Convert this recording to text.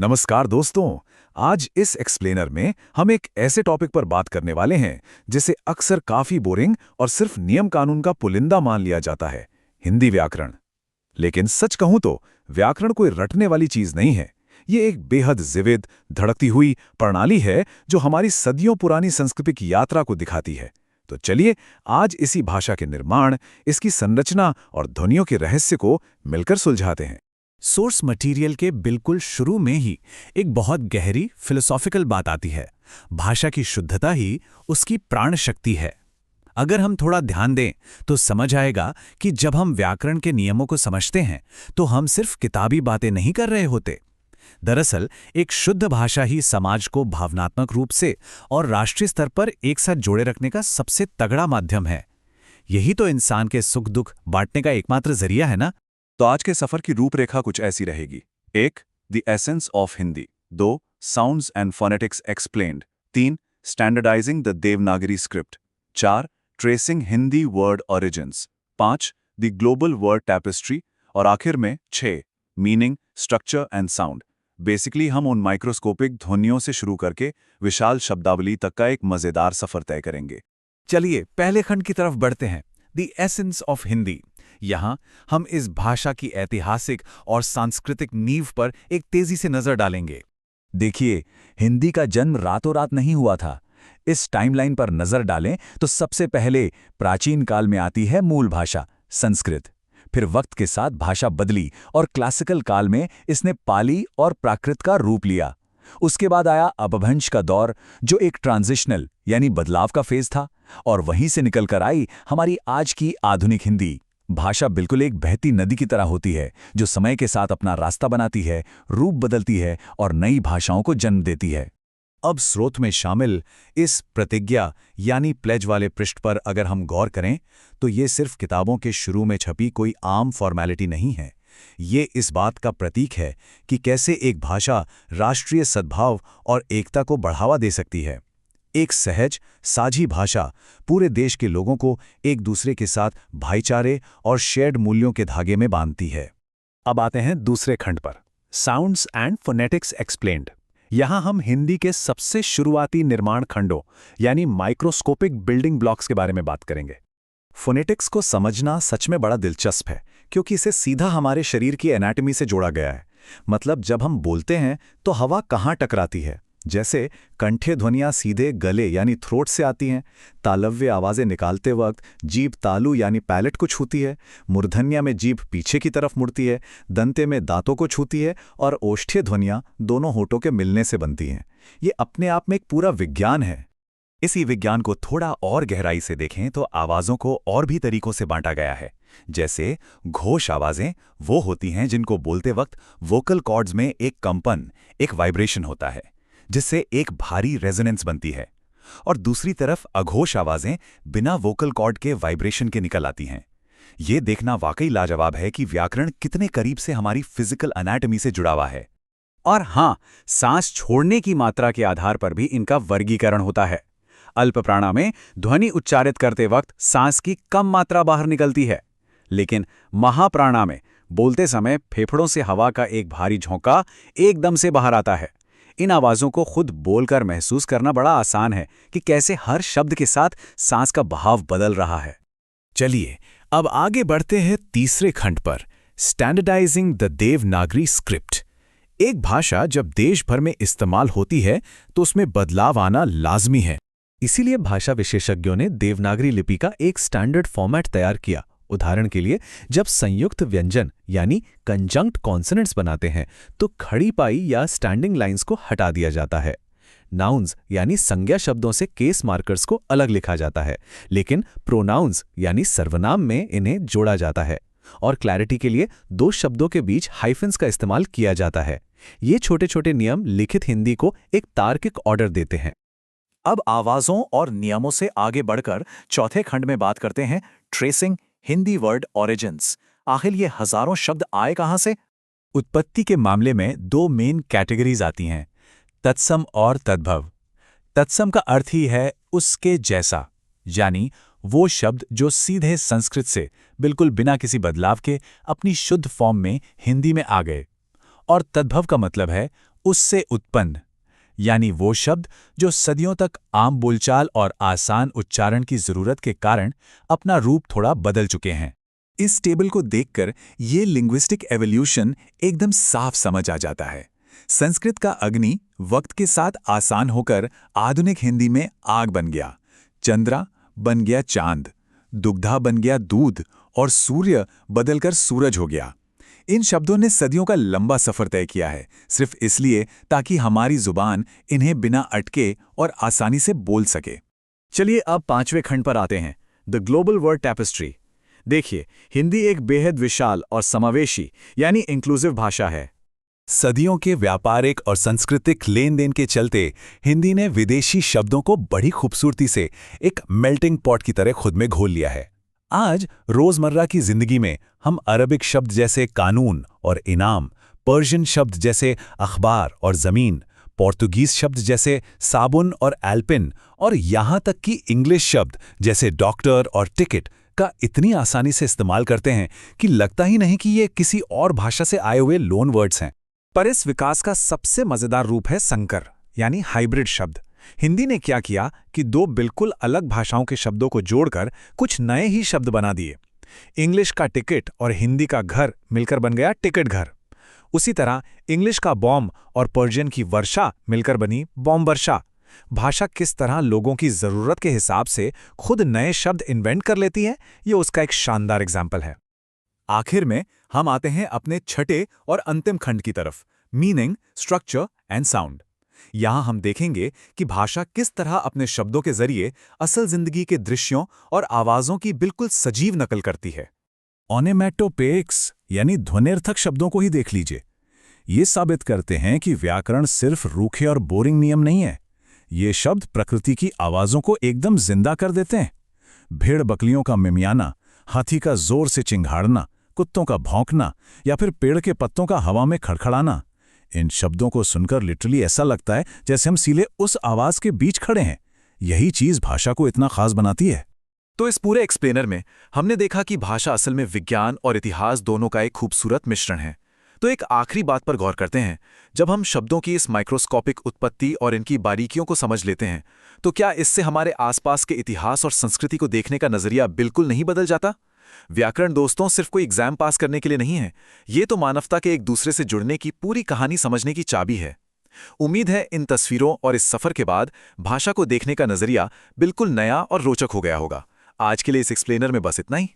नमस्कार दोस्तों। आज इस एक्सप्लेनर में हम एक ऐसे टॉपिक पर बात करने वाले हैं जिसे अक्सर काफी बोरिंग और सिर्फ नियम कानून का पुलिंदा मान लिया जाता है, हिंदी व्याकरण। लेकिन सच कहूं तो व्याकरण कोई रटने वाली चीज नहीं है। ये एक बेहद जीवित, धड़कती हुई प्रणाली है जो हमारी सदियों पुरानी सांस्कृतिक यात्रा को दिखाती है। तो चलिए आज इसी भाषा के निर्माण, इसकी संरचना और ध्वनियों के रहस्य को मिलकर सुलझाते हैं। सोर्स मटेरियल के बिल्कुल शुरू में ही एक बहुत गहरी फिलोसॉफिकल बात आती है। भाषा की शुद्धता ही उसकी प्राण शक्ति है। अगर हम थोड़ा ध्यान दें तो समझ आएगा कि जब हम व्याकरण के नियमों को समझते हैं तो हम सिर्फ किताबी बातें नहीं कर रहे होते। दरअसल एक शुद्ध भाषा ही समाज को भावनात्मक रूप से और राष्ट्रीय स्तर पर एक साथ जोड़े रखने का सबसे तगड़ा माध्यम है। यही तो इंसान के सुख दुख बांटने का एकमात्र जरिया है ना। तो आज के सफर की रूपरेखा कुछ ऐसी रहेगी। 1. The essence of Hindi. 2. Sounds and phonetics explained. 3. Standardising the Devanagari script. 4. Tracing Hindi word origins. 5. The global word tapestry. और आखिर में 6. Meaning, structure and sound. Basically हम उन माइक्रोस्कोपिक ध्वनियों से शुरू करके विशाल शब्दावली तक का एक मजेदार सफर तय करेंगे। चलिए पहले खंड की तरफ बढ़ते हैं, द एसेंस ऑफ हिंदी। यहाँ हम इस भाषा की ऐतिहासिक और सांस्कृतिक नींव पर एक तेजी से नजर डालेंगे। देखिए, हिंदी का जन्म रातों रात नहीं हुआ था। इस टाइमलाइन पर नजर डालें तो सबसे पहले प्राचीन काल में आती है मूल भाषा संस्कृत। फिर वक्त के साथ भाषा बदली और क्लासिकल काल में इसने पाली और प्राकृत का रूप लिया। उसके बाद आया अपभ्रंश का दौर, जो एक ट्रांजिशनल यानी बदलाव का फेज था, और वहीं से निकलकर आई हमारी आज की आधुनिक हिंदी। भाषा बिल्कुल एक बहती नदी की तरह होती है जो समय के साथ अपना रास्ता बनाती है, रूप बदलती है और नई भाषाओं को जन्म देती है। अब स्रोत में शामिल इस प्रतिज्ञा यानी प्लेज वाले पृष्ठ पर अगर हम गौर करें तो ये सिर्फ किताबों के शुरू में छपी कोई आम फॉर्मेलिटी नहीं है। ये इस बात का प्रतीक है कि कैसे एक भाषा राष्ट्रीय सद्भाव और एकता को बढ़ावा दे सकती है। एक सहज, साझी भाषा पूरे देश के लोगों को एक दूसरे के साथ भाईचारे और शेयर्ड मूल्यों के धागे में बांधती है। अब आते हैं दूसरे खंड पर, साउंड्स एंड फोनेटिक्स एक्सप्लेन्ड। यहाँ हम हिंदी के सबसे शुरुआती निर्माण खंडों यानी माइक्रोस्कोपिक बिल्डिंग ब्लॉक्स के बारे में बात करेंगे। फोनेटिक्स को समझना सच में बड़ा दिलचस्प है क्योंकि इसे सीधा हमारे शरीर की एनाटॉमी से जोड़ा गया है। मतलब जब हम बोलते हैं तो हवा कहाँ टकराती है। जैसे कंठे ध्वनियाँ सीधे गले यानी थ्रोट से आती हैं, तालव्य आवाज़ें निकालते वक्त जीभ तालु यानी पैलेट को छूती है, मूर्धन्य में जीभ पीछे की तरफ मुड़ती है, दंते में दांतों को छूती है और ओष्ठ्य ध्वनियाँ दोनों होठों के मिलने से बनती हैं। ये अपने आप में एक पूरा विज्ञान है। इसी विज्ञान को थोड़ा और गहराई से देखें तो आवाज़ों को और भी तरीकों से बांटा गया है। जैसे घोष आवाज़ें वो होती हैं जिनको बोलते वक्त वोकल कॉर्ड्स में एक कंपन, एक वाइब्रेशन होता है जिससे एक भारी रेजोनेंस बनती है, और दूसरी तरफ अघोष आवाज़ें बिना वोकल कॉर्ड के वाइब्रेशन के निकल आती हैं। ये देखना वाकई लाजवाब है कि व्याकरण कितने करीब से हमारी फिजिकल एनाटॉमी से जुड़ा हुआ है। और हाँ, सांस छोड़ने की मात्रा के आधार पर भी इनका वर्गीकरण होता है। अल्प प्राणा में ध्वनि उच्चारित करते वक्त सांस की कम मात्रा बाहर निकलती है, लेकिन महाप्राणा में बोलते समय फेफड़ों से हवा का एक भारी झोंका एकदम से बाहर आता है। इन आवाज़ों को खुद बोलकर महसूस करना बड़ा आसान है कि कैसे हर शब्द के साथ सांस का बहाव बदल रहा है। चलिए अब आगे बढ़ते हैं तीसरे खंड पर, स्टैंडर्डाइजिंग द देवनागरी स्क्रिप्ट। एक भाषा जब देश भर में इस्तेमाल होती है तो उसमें बदलाव आना लाजमी है। इसीलिए भाषा विशेषज्ञों ने देवनागरी लिपि का एक स्टैंडर्ड फॉर्मेट तैयार किया। उदाहरण के लिए जब संयुक्त व्यंजन यानी कंजंक्ट कॉन्सोनेंट्स बनाते हैं तो खड़ी पाई या स्टैंडिंग लाइंस को हटा दिया जाता है। नाउन्स यानी संज्ञा शब्दों से केस मार्कर्स को अलग लिखा जाता है, लेकिन प्रोनाउंस यानी सर्वनाम में इन्हें जोड़ा जाता है। और क्लैरिटी के लिए दो शब्दों के बीच हाइफन्स का इस्तेमाल किया जाता है। ये छोटे छोटे नियम लिखित हिंदी को एक तार्किक ऑर्डर देते हैं। अब आवाज़ों और नियमों से आगे बढ़कर चौथे खंड में बात करते हैं ट्रेसिंग हिंदी वर्ड ओरिजिन्स। आखिर ये हजारों शब्द आए कहाँ से? उत्पत्ति के मामले में दो मेन कैटेगरीज आती हैं, तत्सम और तद्भव। तत्सम का अर्थ ही है उसके जैसा, यानी वो शब्द जो सीधे संस्कृत से बिल्कुल बिना किसी बदलाव के अपनी शुद्ध फॉर्म में हिंदी में आ गए। और तद्भव का मतलब है उससे उत्पन्न, यानी वो शब्द जो सदियों तक आम बोलचाल और आसान उच्चारण की जरूरत के कारण अपना रूप थोड़ा बदल चुके हैं। इस टेबल को देखकर ये लिंग्विस्टिक एवोल्यूशन एकदम साफ समझ आ जाता है। संस्कृत का अग्नि वक्त के साथ आसान होकर आधुनिक हिंदी में आग बन गया, चंद्रा बन गया चांद, दुग्धा बन गया दूध और सूर्य बदलकर सूरज हो गया। इन शब्दों ने सदियों का लंबा सफर तय किया है, सिर्फ इसलिए ताकि हमारी जुबान इन्हें बिना अटके और आसानी से बोल सके। चलिए अब 5वें खंड पर आते हैं, द ग्लोबल वर्ड टैपेस्ट्री। देखिए, हिंदी एक बेहद विशाल और समावेशी यानी इंक्लूसिव भाषा है। सदियों के व्यापारिक और सांस्कृतिक लेन देन के चलते हिंदी ने विदेशी शब्दों को बड़ी खूबसूरती से एक मेल्टिंग पॉट की तरह खुद में घोल लिया है। आज रोजमर्रा की जिंदगी में हम अरबिक शब्द जैसे कानून और इनाम, पर्शियन शब्द जैसे अखबार और ज़मीन, पोर्तुगीज शब्द जैसे साबुन और एल्पिन और यहाँ तक कि इंग्लिश शब्द जैसे डॉक्टर और टिकट का इतनी आसानी से इस्तेमाल करते हैं कि लगता ही नहीं कि ये किसी और भाषा से आए हुए लोन वर्ड्स हैं। पर इस विकास का सबसे मजेदार रूप है संकर यानी हाइब्रिड शब्द। हिंदी ने क्या किया कि दो बिल्कुल अलग भाषाओं के शब्दों को जोड़कर कुछ नए ही शब्द बना दिए। इंग्लिश का टिकट और हिंदी का घर मिलकर बन गया टिकट घर। उसी तरह इंग्लिश का बॉम्ब और पर्शियन की वर्षा मिलकर बनी बॉम्ब वर्षा। भाषा किस तरह लोगों की जरूरत के हिसाब से खुद नए शब्द इन्वेंट कर लेती है, ये उसका एक शानदार एग्जाम्पल है। आखिर में हम आते हैं अपने छठे और अंतिम खंड की तरफ, मीनिंग, स्ट्रक्चर एंड साउंड। यहां हम देखेंगे कि भाषा किस तरह अपने शब्दों के जरिए असल जिंदगी के दृश्यों और आवाजों की बिल्कुल सजीव नकल करती है। ओनोमैटोपोएइक्स यानी ध्वन्यर्थक शब्दों को ही देख लीजिए। ये साबित करते हैं कि व्याकरण सिर्फ रूखे और बोरिंग नियम नहीं है। ये शब्द प्रकृति की आवाजों को एकदम जिंदा कर देते हैं। भेड़ बकरियों का मिमियाना, हाथी का जोर से चिंघाड़ना, कुत्तों का भौंकना या फिर पेड़ के पत्तों का हवा में खड़खड़ाना, इन शब्दों को सुनकर लिटरली ऐसा लगता है जैसे हम सीधे उस आवाज के बीच खड़े हैं। यही चीज भाषा को इतना खास बनाती है। तो इस पूरे एक्सप्लेनर में हमने देखा कि भाषा असल में विज्ञान और इतिहास दोनों का एक खूबसूरत मिश्रण है। तो एक आखिरी बात पर गौर करते हैं, जब हम शब्दों की इस माइक्रोस्कोपिक उत्पत्ति और इनकी बारीकियों को समझ लेते हैं, तो क्या इससे हमारे आसपास के इतिहास और संस्कृति को देखने का नजरिया बिल्कुल नहीं बदल जाता? व्याकरण दोस्तों सिर्फ कोई एग्जाम पास करने के लिए नहीं है, ये तो मानवता के एक दूसरे से जुड़ने की पूरी कहानी समझने की चाबी है। उम्मीद है इन तस्वीरों और इस सफर के बाद भाषा को देखने का नजरिया बिल्कुल नया और रोचक हो गया होगा। आज के लिए इस एक्सप्लेनर में बस इतना ही।